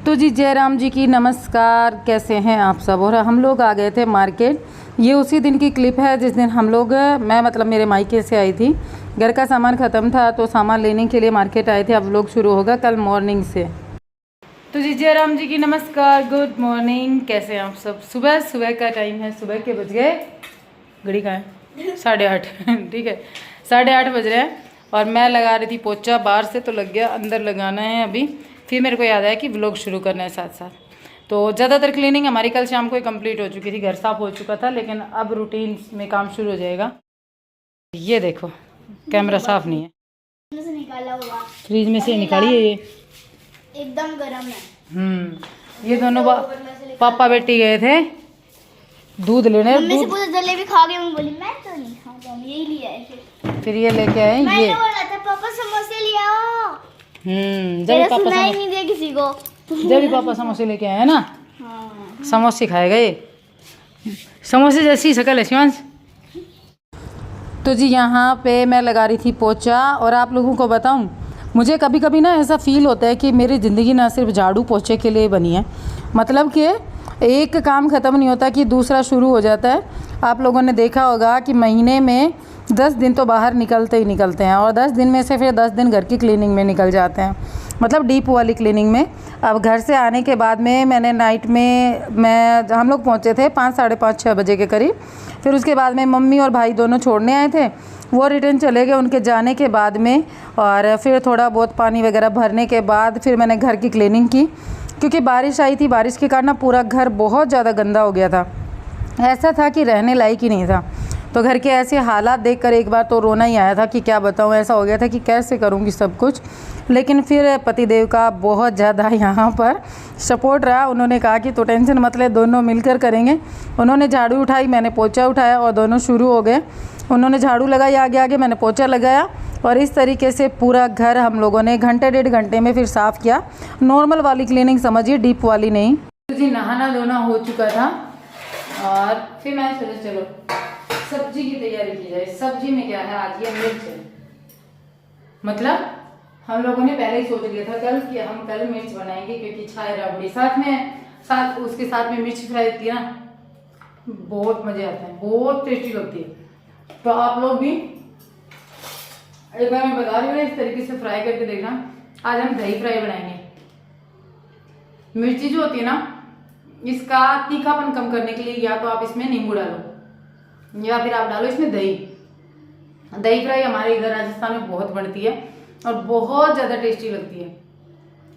तो जी जयराम जी की नमस्कार। कैसे हैं आप सब। और हम लोग आ गए थे मार्केट। ये उसी दिन की क्लिप है जिस दिन हम लोग मैं मतलब मेरे मायके से आई थी। घर का सामान ख़त्म था तो सामान लेने के लिए मार्केट आए थे। अब व्लॉग शुरू होगा कल मॉर्निंग से। तो जी जयराम जी की नमस्कार, गुड मॉर्निंग। कैसे हैं आप सब। सुबह सुबह का टाइम है, सुबह के बज गए, घड़ी का है 8:30 ठीक है 8:30 बज रहे हैं। और मैं लगा रही थी पोछा, बाहर से तो लग गया, अंदर लगाना है अभी। फिर मेरे को याद आया कि व्लॉग शुरू करना है साथ साथ। तो ज़्यादातर क्लीनिंग हमारी कल शाम को ही कंप्लीट हो चुकी थी, घर साफ हो चुका था, लेकिन अब रूटीन में काम शुरू हो जाएगा। ये देखो कैमरा साफ नहीं है, से निकाला हुआ फ्रिज में से निकाली है ये, एकदम गर्म है। ये दोनों पापा बेटी गए थे दूध लेने। मम्मी से पूछा जलेबी खा गई, मैं बोली मैं तो नहीं खाता हूँ, यही लिया है। फिर ये लेके आए मैंने ये। बोला था पापा समोसे ले आओ, जब पापा सुना ही नहीं दिया किसी को। जब भी पापा समोसे लेके आए ना, हाँ। समोसे खाएगा ये, समोसे जैसी शक्ल है शिवांश। तो जी यहाँ पे मैं लगा रही थी पोछा। और आप लोगों को बताऊँ, मुझे कभी कभी ना ऐसा फील होता है कि मेरी ज़िंदगी ना सिर्फ झाड़ू पोछे के लिए बनी है। मतलब कि एक काम ख़त्म नहीं होता कि दूसरा शुरू हो जाता है। आप लोगों ने देखा होगा कि महीने में 10 दिन तो बाहर निकलते ही निकलते हैं, और 10 दिन में से फिर 10 दिन घर की क्लीनिंग में निकल जाते हैं, मतलब डीप वाली क्लीनिंग में। अब घर से आने के बाद में मैंने नाइट में हम लोग पहुँचे थे 5, साढ़े 5, 6 बजे के करीब। फिर उसके बाद में मम्मी और भाई दोनों छोड़ने आए थे, वो रिटर्न चले गए उनके जाने के बाद में। और फिर थोड़ा बहुत पानी वगैरह भरने के बाद फिर मैंने घर की क्लीनिंग की, क्योंकि बारिश आई थी। बारिश के कारण ना पूरा घर बहुत ज़्यादा गंदा हो गया था, ऐसा था कि रहने लायक ही नहीं था। तो घर के ऐसे हालात देखकर एक बार तो रोना ही आया था कि क्या बताऊँ, ऐसा हो गया था कि कैसे करूँगी सब कुछ। लेकिन फिर पतिदेव का बहुत ज़्यादा यहाँ पर सपोर्ट रहा। उन्होंने कहा कि तो टेंशन मत ले, दोनों मिलकर करेंगे। उन्होंने झाड़ू उठाई, मैंने पोछा उठाया, और दोनों शुरू हो गए। उन्होंने झाड़ू लगाई आगे आगे, मैंने पोछा लगाया, और इस तरीके से पूरा घर हम लोगों ने घंटे 1.5 घंटे में फिर साफ़ किया। नॉर्मल वाली क्लीनिंग समझिए, डीप वाली नहीं। तो जी नहाना धोना हो चुका था, और फिर मैं सोचा चलो सब्जी की तैयारी की जाए। सब्जी में क्या है, आज ये मिर्च है। मतलब हम लोगों ने पहले ही सोच लिया था कल कि हम कल मिर्च बनाएंगे, क्योंकि छाए रबड़ी साथ उसके साथ में मिर्च फ्राई होती है ना, बहुत मजे आते हैं, बहुत टेस्टी लगती है। तो आप लोग भी एक बार मैं बता रही हूँ, इस तरीके से फ्राई करके देखना। आज हम दही फ्राई बनाएंगे। मिर्ची जो होती है ना, इसका तीखापन कम करने के लिए या तो आप इसमें नींबू डालो, या फिर आप डालो इसमें दही। दही फ्राई हमारे इधर राजस्थान में बहुत बनती है और बहुत ज़्यादा टेस्टी लगती है।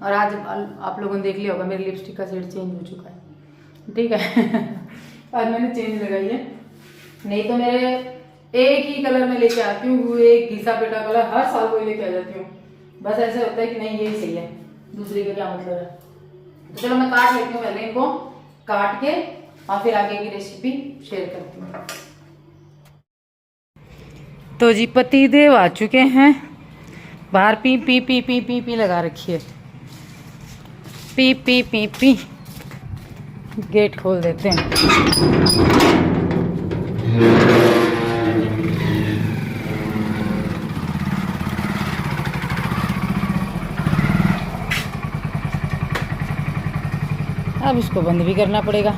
और आज आप लोगों ने देख लिया होगा मेरी लिपस्टिक का शेड चेंज हो चुका है, ठीक है आज मैंने चेंज लगाई है, नहीं तो मेरे एक ही कलर में लेके आती हूँ, एक घिसा पेटा कलर हर साल वही लेके आ जाती हूँ। बस ऐसे होता है कि नहीं यही सही है, दूसरे का क्या मतलब है। तो चलो मैं काट लेती हूँ पहले इनको, काट के और फिर आगे की रेसिपी शेयर करती हूँ। तो जी पतिदेव आ चुके हैं बाहर। P P P P P P लगा रखी है, P P P P. Gate खोल देते हैं। अब इसको बंद भी करना पड़ेगा।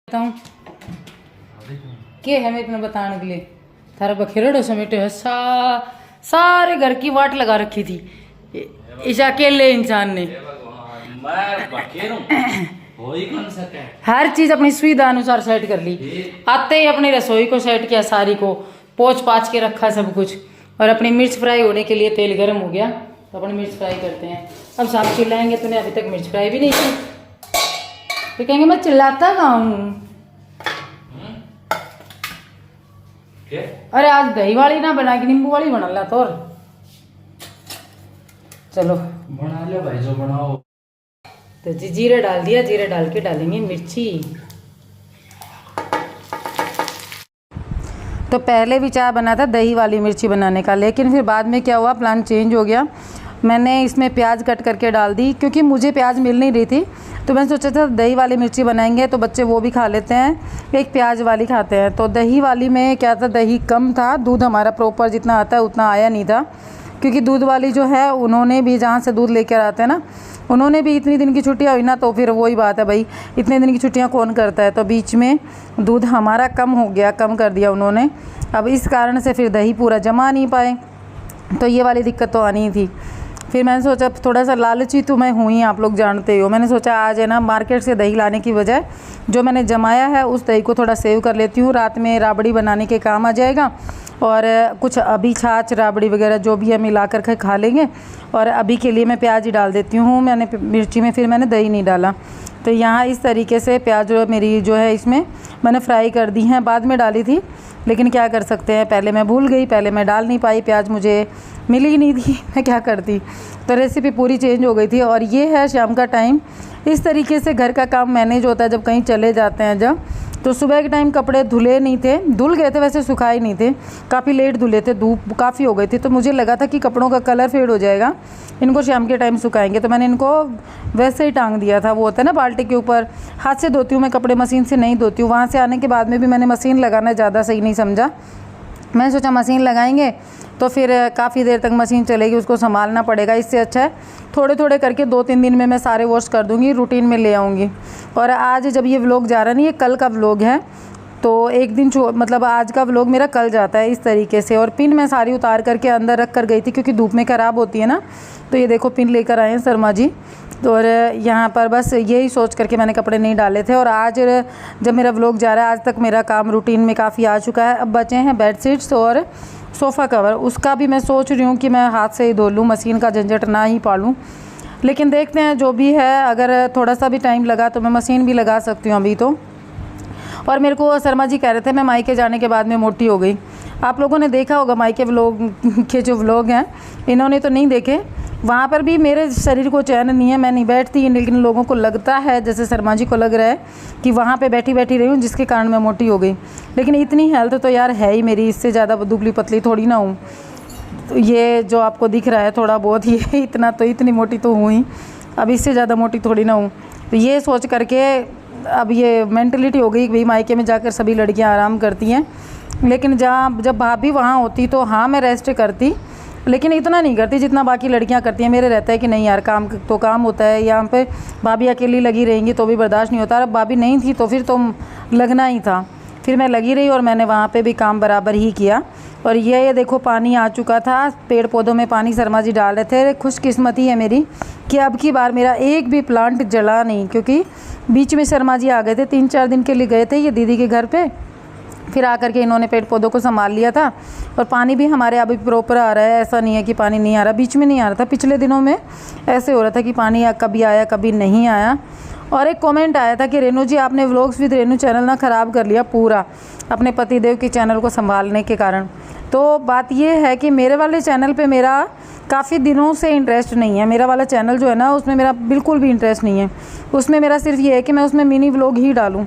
बताऊं क्या है, मैं इतना बताने के लिए थारा बखेरड़ो समेटे है। सारे घर की वाट लगा रखी थी इस अकेले इंसान ने। हर चीज अपनी सुविधा अनुसार सेट कर ली। आते ही अपनी रसोई को सेट किया, सारी को पोंछ पाछ के रखा सब कुछ। और अपनी मिर्च फ्राई होने के लिए तेल गर्म हो गया, तो अपनी मिर्च फ्राई करते हैं। अब साफ चिल्लाएंगे, तूने अभी तक मिर्च फ्राई भी नहीं की, तो कहेंगे मैं चिल्लाता कहाँ हूँ। अरे आज दही वाली ना बना के नींबू वाली बना ला। तो चलो बना ले भाई, जो बनाओ। तो जी जीरा डाल दिया, जीरा डाल के डालेंगे मिर्ची। तो पहले विचार बना था दही वाली मिर्ची बनाने का, लेकिन फिर बाद में क्या हुआ, प्लान चेंज हो गया। मैंने इसमें प्याज कट करके डाल दी, क्योंकि मुझे प्याज मिल नहीं रही थी। तो मैंने सोचा था दही वाली मिर्ची बनाएंगे तो बच्चे वो भी खा लेते हैं, एक प्याज वाली खाते हैं। तो दही वाली में क्या था, दही कम था, दूध हमारा प्रॉपर जितना आता है उतना आया नहीं था, क्योंकि दूध वाली जो है उन्होंने भी जहाँ से दूध लेकर आते हैं ना, उन्होंने भी इतनी दिन की छुट्टियाँ हुई ना, तो फिर वही बात है भाई, इतने दिन की छुट्टियाँ कौन करता है। तो बीच में दूध हमारा कम हो गया, कम कर दिया उन्होंने। अब इस कारण से फिर दही पूरा जमा नहीं पाए, तो ये वाली दिक्कत तो आनी ही थी। फिर मैंने सोचा, थोड़ा सा लालची तो मैं हुई, आप लोग जानते हो, मैंने सोचा आज है ना मार्केट से दही लाने की बजाय जो मैंने जमाया है उस दही को थोड़ा सेव कर लेती हूँ, रात में राबड़ी बनाने के काम आ जाएगा। और कुछ अभी छाछ राबड़ी वगैरह जो भी है मिला कर खा लेंगे। और अभी के लिए मैं प्याज ही डाल देती हूँ मैंने मिर्ची में, फिर मैंने दही नहीं डाला। तो यहाँ इस तरीके से प्याज मेरी जो है इसमें मैंने फ्राई कर दी हैं, बाद में डाली थी, लेकिन क्या कर सकते हैं, पहले मैं भूल गई, पहले मैं डाल नहीं पाई, प्याज मुझे मिली ही नहीं थी, मैं क्या करती। तो रेसिपी पूरी चेंज हो गई थी। और ये है शाम का टाइम, इस तरीके से घर का काम मैनेज होता है जब कहीं चले जाते हैं जब। तो सुबह के टाइम कपड़े धुले नहीं थे, धुल गए थे वैसे, सुखाए नहीं थे, काफ़ी लेट धुले थे, धूप काफ़ी हो गई थी। तो मुझे लगा था कि कपड़ों का कलर फेड हो जाएगा, इनको शाम के टाइम सुखाएंगे, तो मैंने इनको वैसे ही टांग दिया था। वो होता है ना बाल्टी के ऊपर, हाथ से धोती हूँ मैं कपड़े, मशीन से नहीं धोती हूँ। वहाँ से आने के बाद में भी मैंने मशीन लगाना ज़्यादा सही नहीं समझा, मैंने सोचा मशीन लगाएंगे तो फिर काफ़ी देर तक मशीन चलेगी, उसको संभालना पड़ेगा, इससे अच्छा है थोड़े थोड़े करके 2-3 दिन में मैं सारे वॉश कर दूँगी, रूटीन में ले आऊँगी। और आज जब ये व्लॉग जा रहा नहीं, ये कल का व्लॉग है, तो एक दिन मतलब आज का व्लॉग मेरा कल जाता है इस तरीके से। और पिन मैं सारी उतार करके अंदर रख कर गई थी, क्योंकि धूप में ख़राब होती है ना। तो ये देखो पिन लेकर आए हैं शर्मा जी। तो और यहाँ पर बस यही सोच करके मैंने कपड़े नहीं डाले थे। और आज जब मेरा व्लॉग जा रहा है, आज तक मेरा काम रूटीन में काफ़ी आ चुका है। अब बचे हैं बेडशीट्स और सोफ़ा कवर, उसका भी मैं सोच रही हूँ कि मैं हाथ से ही धो लूँ, मशीन का झंझट ना ही पालूँ। लेकिन देखते हैं जो भी है, अगर थोड़ा सा भी टाइम लगा तो मैं मशीन भी लगा सकती हूँ अभी तो। और मेरे को शर्मा जी कह रहे थे मैं मायके जाने के बाद में मोटी हो गई। आप लोगों ने देखा होगा मायके व्लॉग के जो व्लॉग हैं, इन्होंने तो नहीं देखे, वहाँ पर भी मेरे शरीर को चैन नहीं है, मैं नहीं बैठती, लेकिन लोगों को लगता है, जैसे शर्मा जी को लग रहा है कि वहाँ पे बैठी बैठी रही हूँ जिसके कारण मैं मोटी हो गई। लेकिन इतनी हेल्थ तो यार है ही मेरी, इससे ज़्यादा दुबली पतली थोड़ी ना हूँ। तो ये जो आपको दिख रहा है थोड़ा बहुत, ये इतना तो इतनी मोटी तो हूँ ही, अब इससे ज़्यादा मोटी थोड़ी ना हूँ। तो ये सोच करके अब ये मेंटलिटी हो गई कि भाई मायके में जाकर सभी लड़कियाँ आराम करती हैं। लेकिन जब भाभी वहाँ होती तो हाँ मैं रेस्ट करती, लेकिन इतना नहीं करती जितना बाकी लड़कियां करती हैं। मेरे रहता है कि नहीं यार, काम तो काम होता है, यहाँ पे भाभी अकेली लगी रहेंगी तो भी बर्दाश्त नहीं होता। अब भाभी नहीं थी तो फिर तो लगना ही था, फिर मैं लगी रही और मैंने वहाँ पे भी काम बराबर ही किया। और ये देखो पानी आ चुका था, पेड़ पौधों में पानी शर्मा जी डाल रहे थे। खुशकिस्मती है मेरी कि अब की बार मेरा एक भी प्लांट जला नहीं, क्योंकि बीच में शर्मा जी आ गए थे, 3-4 दिन के लिए गए थे ये दीदी के घर पे, फिर आकर के इन्होंने पेड़ पौधों को संभाल लिया था। और पानी भी हमारे अभी प्रॉपर आ रहा है, ऐसा नहीं है कि पानी नहीं आ रहा, बीच में नहीं आ रहा था, पिछले दिनों में ऐसे हो रहा था कि पानी कभी आया कभी नहीं आया। और एक कमेंट आया था कि रेनू जी आपने व्लॉग्स विद रेनू चैनल ना ख़राब कर लिया पूरा अपने पतिदेव के चैनल को संभालने के कारण। तो बात ये है कि मेरे वाले चैनल पे मेरा काफ़ी दिनों से इंटरेस्ट नहीं है, मेरा वाला चैनल जो है ना उसमें मेरा बिल्कुल भी इंटरेस्ट नहीं है। उसमें मेरा सिर्फ ये है कि मैं उसमें मिनी व्लॉग ही डालूं।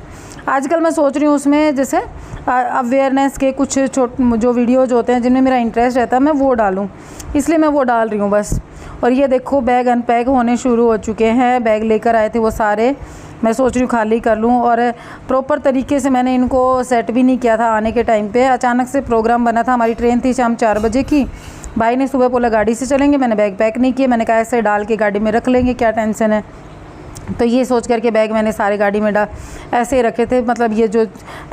आजकल मैं सोच रही हूँ उसमें जैसे अवेयरनेस के कुछ जो वीडियोज़ होते हैं जिनमें मेरा इंटरेस्ट रहता है मैं वो डालूं, इसलिए मैं वो डाल रही हूँ बस। और ये देखो बैग अनपैक होने शुरू हो चुके हैं, बैग लेकर आए थे वो सारे, मैं सोच रही हूँ खाली कर लूँ। और प्रॉपर तरीके से मैंने इनको सेट भी नहीं किया था आने के टाइम पे, अचानक से प्रोग्राम बना था, हमारी ट्रेन थी शाम 4 बजे की, भाई ने सुबह बोला गाड़ी से चलेंगे, मैंने बैग पैक नहीं किया, मैंने कहा ऐसे डाल के गाड़ी में रख लेंगे, क्या टेंशन है। तो ये सोच करके बैग मैंने सारे गाड़ी में ऐसे ही रखे थे, मतलब ये जो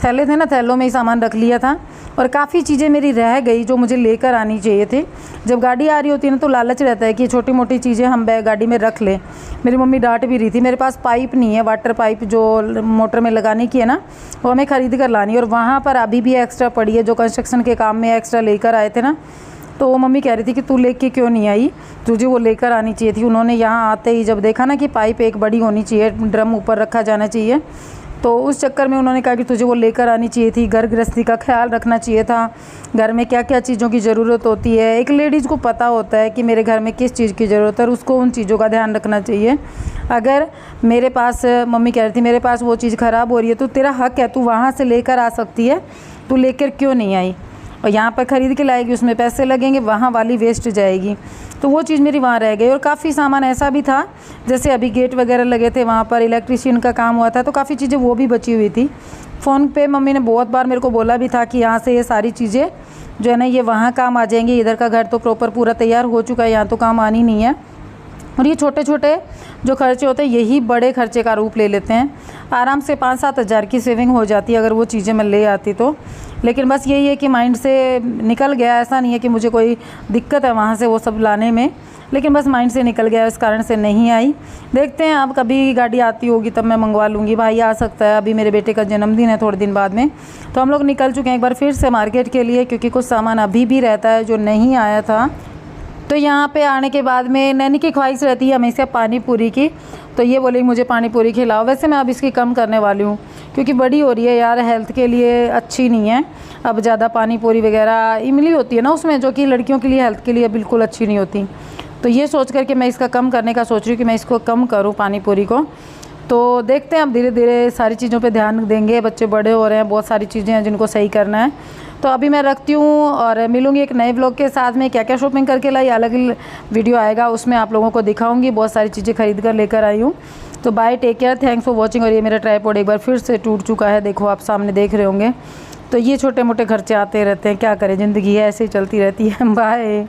थैले थे ना थैलों में ही सामान रख लिया था। और काफ़ी चीज़ें मेरी रह गई जो मुझे लेकर आनी चाहिए थे। जब गाड़ी आ रही होती है ना तो लालच रहता है कि छोटी मोटी चीज़ें हम बैग गाड़ी में रख लें। मेरी मम्मी डांट भी रही थी, मेरे पास पाइप नहीं है, वाटर पाइप जो मोटर में लगाने की है ना वो हमें ख़रीद कर लानी है। और वहाँ पर अभी भी एक्स्ट्रा पड़ी है, जो कंस्ट्रक्शन के काम में एक्स्ट्रा लेकर आए थे ना, तो वो मम्मी कह रही थी कि तू लेके क्यों नहीं आई, तुझे वो लेकर आनी चाहिए थी। उन्होंने यहाँ आते ही जब देखा ना कि पाइप एक बड़ी होनी चाहिए, ड्रम ऊपर रखा जाना चाहिए, तो उस चक्कर में उन्होंने कहा कि तुझे वो लेकर आनी चाहिए थी। घर गृहस्थी का ख्याल रखना चाहिए था, घर में क्या क्या चीज़ों की ज़रूरत होती है, एक लेडीज़ को पता होता है कि मेरे घर में किस चीज़ की ज़रूरत है और उसको उन चीज़ों का ध्यान रखना चाहिए। अगर मेरे पास, मम्मी कह रही थी मेरे पास वो चीज़ ख़राब हो रही है तो तेरा हक है, तू वहाँ से लेकर आ सकती है, तू लेकर क्यों नहीं आई। और यहाँ पर ख़रीद के लाएगी, उसमें पैसे लगेंगे, वहाँ वाली वेस्ट जाएगी। तो वो चीज़ मेरी वहाँ रह गई। और काफ़ी सामान ऐसा भी था, जैसे अभी गेट वगैरह लगे थे, वहाँ पर इलेक्ट्रिशियन का काम हुआ था, तो काफ़ी चीज़ें वो भी बची हुई थी। फ़ोन पे मम्मी ने बहुत बार मेरे को बोला भी था कि यहाँ से ये सारी चीज़ें जो है ना ये वहाँ काम आ जाएंगी, इधर का घर तो प्रॉपर पूरा तैयार हो चुका है, यहाँ तो काम आनी नहीं है। और ये छोटे छोटे जो खर्चे होते हैं यही बड़े खर्चे का रूप ले लेते हैं। आराम से 5-7 हज़ार की सेविंग हो जाती है अगर वो चीज़ें मैं ले आती तो। लेकिन बस यही है कि माइंड से निकल गया, ऐसा नहीं है कि मुझे कोई दिक्कत है वहाँ से वो सब लाने में, लेकिन बस माइंड से निकल गया, इस कारण से नहीं आई। देखते हैं अब कभी गाड़ी आती होगी तब मैं मंगवा लूँगी। भाई आ सकता है, अभी मेरे बेटे का जन्मदिन है थोड़े दिन बाद में, तो हम लोग निकल चुके हैं एक बार फिर से मार्केट के लिए, क्योंकि कुछ सामान अभी भी रहता है जो नहीं आया था। तो यहाँ पे आने के बाद में नैनी की ख्वाहिश रहती है हमेशा पानी पूरी की, तो ये बोली मुझे पानी पूरी खिलाओ। वैसे मैं अब इसकी कम करने वाली हूँ, क्योंकि बड़ी हो रही है यार, हेल्थ के लिए अच्छी नहीं है। अब ज़्यादा पानी पूरी वगैरह इमली होती है ना उसमें, जो कि लड़कियों के लिए हेल्थ के लिए बिल्कुल अच्छी नहीं होती। तो ये सोच कर के मैं इसका कम करने का सोच रही हूँ कि मैं इसको कम करूँ पानी पूरी को। तो देखते हैं, अब धीरे धीरे सारी चीज़ों पे ध्यान देंगे, बच्चे बड़े हो रहे हैं, बहुत सारी चीज़ें हैं जिनको सही करना है। तो अभी मैं रखती हूँ और मिलूँगी एक नए व्लॉग के साथ में। क्या क्या शॉपिंग करके लाई अलग वीडियो आएगा, उसमें आप लोगों को दिखाऊंगी। बहुत सारी चीज़ें खरीद कर लेकर आई हूँ। तो bye, take care, thanks for watching. और ये मेरा ट्राइपॉड एक बार फिर से टूट चुका है, देखो आप सामने देख रहे होंगे। तो ये छोटे मोटे खर्चे आते रहते हैं, क्या करें, ज़िंदगी है ऐसे ही चलती रहती है। बाय।